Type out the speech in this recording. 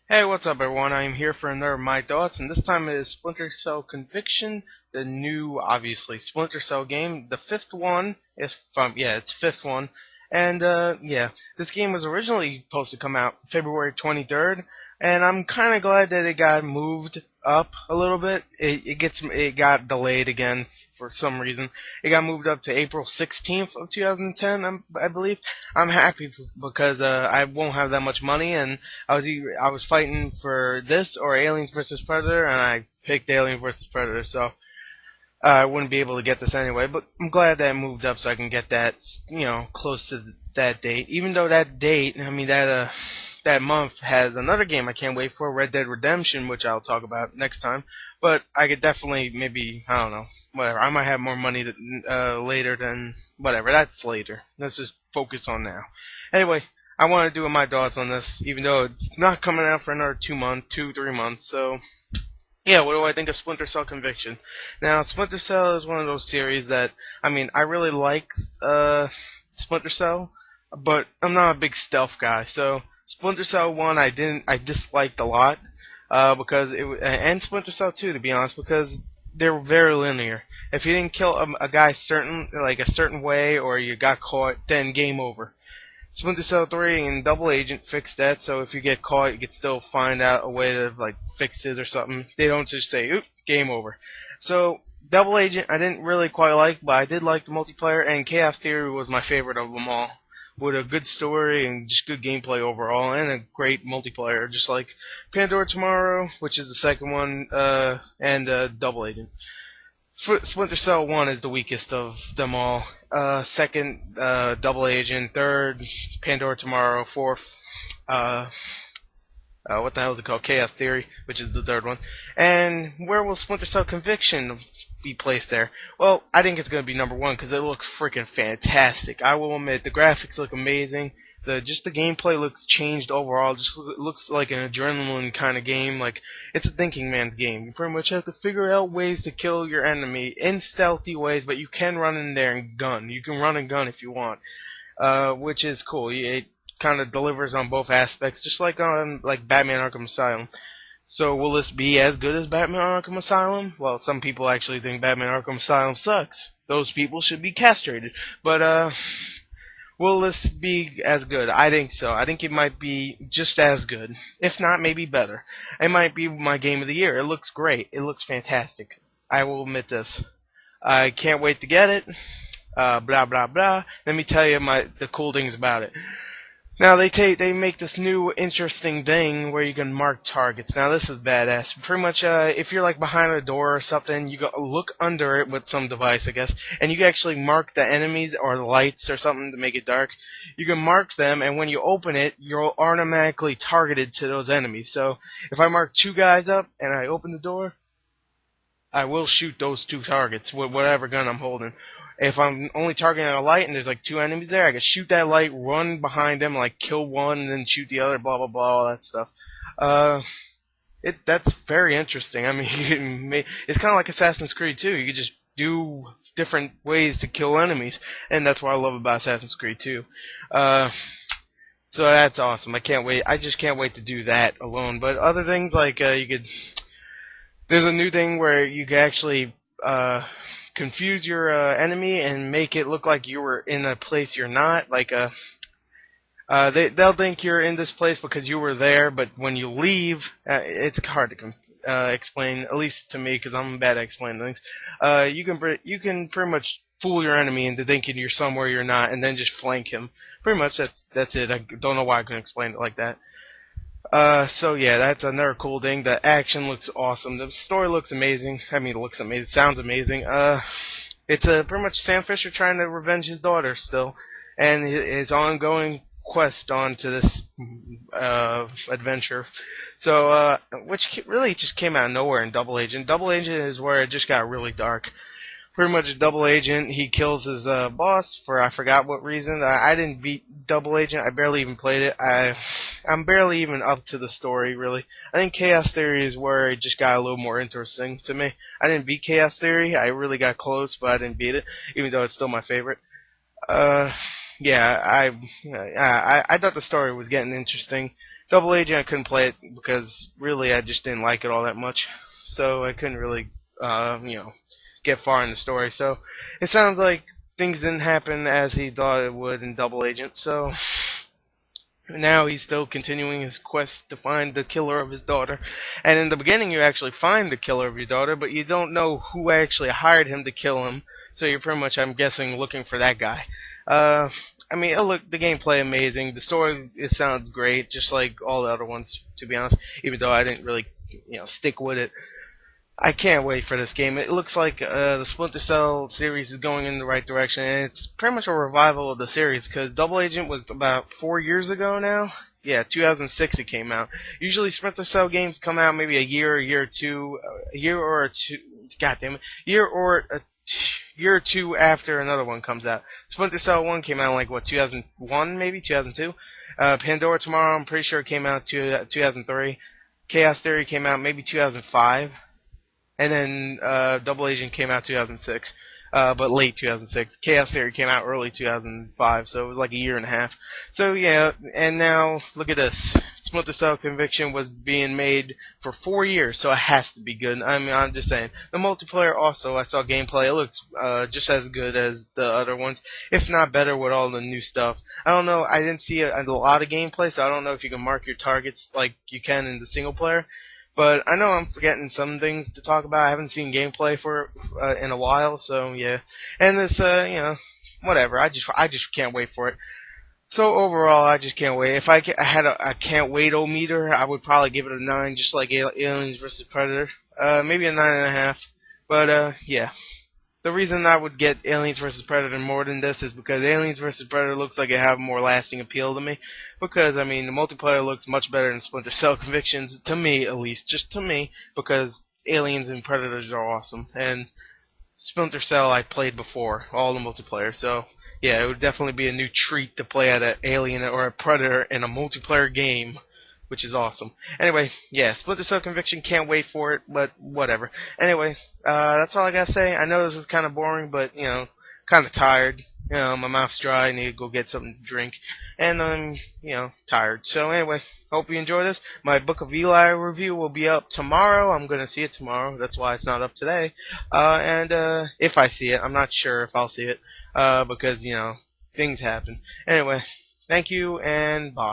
Hey, what's up, everyone? I am here for another My Thoughts, and this time it is Splinter Cell Conviction, the new, obviously, Splinter Cell game. The fifth one is it's fifth one, and yeah, this game was originally supposed to come out February 23rd, and I'm kind of glad that it got moved up a little bit. It got delayed again for some reason. It got moved up to April 16th of 2010, I believe. I'm happy because I won't have that much money, and I was fighting for this or Aliens versus Predator, and I picked Alien versus Predator, so I wouldn't be able to get this anyway. But I'm glad that it moved up so I can get that, close to that date. Even though that date, that month has another game I can't wait for, Red Dead Redemption, which I'll talk about next time. But I could definitely maybe I don't know, whatever. I might have more money later than whatever. That's later. Let's just focus on now. Anyway, I want to do my thoughts on this, even though it's not coming out for another 3 months. So yeah, what do I think of Splinter Cell Conviction? Now, Splinter Cell is one of those series that I really like Splinter Cell, but I'm not a big stealth guy. So Splinter Cell 1 I disliked a lot because and Splinter Cell 2 to be honest because they're very linear. If you didn't kill a guy a certain way or you got caught, then game over. Splinter Cell 3 and Double Agent fixed that, so if you get caught, you can still find out a way to fix it or something. They don't just say, "Oop, game over." So Double Agent, I didn't really quite like, but I did like the multiplayer, and Chaos Theory was my favorite of them all, with a good story and just good gameplay overall, and a great multiplayer, just like Pandora Tomorrow, which is the second one, and Double Agent. Splinter Cell 1 is the weakest of them all. Second, Double Agent. Third, Pandora Tomorrow. Fourth, uh, what the hell is it called? Chaos Theory, which is the third one. And where will Splinter Cell Conviction be placed there? Well, I think it's going to be number one because it looks freaking fantastic. I will admit, the graphics look amazing. The gameplay looks changed overall. Just looks like an adrenaline kind of game. Like it's a thinking man's game. You pretty much have to figure out ways to kill your enemy in stealthy ways, but you can run in there and gun. You can run and gun if you want, which is cool. It kind of delivers on both aspects, just like on Batman Arkham Asylum. So will this be as good as Batman Arkham Asylum? Well, some people actually think Batman Arkham Asylum sucks. Those people should be castrated. But will this be as good? I think so. I think it might be just as good. If not, maybe better. It might be my game of the year. It looks great. It looks fantastic. I will admit this. I can't wait to get it. Blah blah blah. Let me tell you the cool things about it. Now they make this new interesting thing where you can mark targets. Now this is badass. Pretty much, if you're behind a door or something, you go look under it with some device, I guess, and you can actually mark the enemies or lights or something to make it dark. You can mark them, and when you open it, you're automatically targeted to those enemies. So if I mark two guys up and I open the door, I will shoot those two targets with whatever gun I'm holding. If I'm only targeting a light and there's two enemies there, I can shoot that light, run behind them, kill one, and then shoot the other, blah blah blah, all that stuff. Uh, that's very interesting. I mean, it's kind of like Assassin's Creed 2. You can just do different ways to kill enemies, and that's what I love about Assassin's Creed 2. So that's awesome. I can't wait. I just can't wait to do that alone. But other things you could. There's a new thing where you can actually confuse your enemy and make it look like you were in a place you're not. They'll think you're in this place because you were there, but when you leave, it's hard to explain, at least to me, because I'm bad at explaining things. You can pretty much fool your enemy into thinking you're somewhere you're not, and then just flank him. Pretty much that's it. I don't know why I couldn't explain it like that. So yeah, that's another cool thing. The action looks awesome. The story looks amazing. I mean, it looks amazing. Sounds amazing. It's pretty much Sam Fisher trying to revenge his daughter still, and his ongoing quest onto this adventure. So, which really just came out of nowhere in Double Agent. Double Agent is where it just got really dark. Pretty much a Double Agent. He kills his boss for I forgot what reason. I didn't beat Double Agent. I barely even played it. I'm barely even up to the story really. I think Chaos Theory is where it just got a little more interesting to me. I didn't beat Chaos Theory. I really got close, but I didn't beat it, even though it's still my favorite. Yeah, I thought the story was getting interesting. Double Agent, I couldn't play it because really I just didn't like it all that much. So I couldn't really, you know, get far in the story. So it sounds like things didn't happen as he thought it would in Double Agent. So now he's still continuing his quest to find the killer of his daughter. And in the beginning, you actually find the killer of your daughter, but you don't know who actually hired him to kill him. So you're pretty much, I'm guessing, looking for that guy. Uh, I mean, look, the gameplay amazing. The story, it sounds great, just like all the other ones, to be honest. Even though I didn't really, stick with it. I can't wait for this game. It looks like the Splinter Cell series is going in the right direction, and it's pretty much a revival of the series because Double Agent was about 4 years ago now. Yeah, 2006 it came out. Usually Splinter Cell games come out maybe a year or two, a year or two. God damn it, year or two after another one comes out. Splinter Cell 1 came out in like what 2001 maybe 2002. Pandora Tomorrow I'm pretty sure it came out 2003. Chaos Theory came out maybe 2005. And then Double Agent came out 2006, but late 2006. Chaos Theory came out early 2005, so it was like a year and a half. So yeah, and now look at this. Splinter Cell Conviction was being made for 4 years, so it has to be good. I mean, I'm just saying. The multiplayer also, I saw gameplay. It looks just as good as the other ones, if not better with all the new stuff. I don't know. I didn't see a lot of gameplay, so I don't know if you can mark your targets like you can in the single player. But I know I'm forgetting some things to talk about. I haven't seen gameplay for in a while, so yeah. And this, whatever. I just can't wait for it. So overall, I just can't wait. If I had a can't wait-o meter, I would probably give it a 9, just like Aliens vs Predator. Maybe a 9.5. But yeah. The reason I would get Aliens vs Predator more than this is because Aliens vs Predator looks like it have more lasting appeal to me. Because I mean, the multiplayer looks much better than Splinter Cell Convictions, to me at least, just to me. Because Aliens and Predators are awesome, and Splinter Cell I played before, all the multiplayer. So yeah, it would definitely be a new treat to play at an Alien or a Predator in a multiplayer game, which is awesome. Anyway, yeah, Splinter Cell Conviction, can't wait for it, but whatever. Anyway, that's all I gotta say. I know this is kind of boring, but, kind of tired. My mouth's dry, I need to go get something to drink, and I'm, tired. So anyway, hope you enjoy this. My Book of Eli review will be up tomorrow. I'm gonna see it tomorrow. That's why it's not up today. And if I see it, I'm not sure if I'll see it, because, things happen. Anyway, thank you, and bye.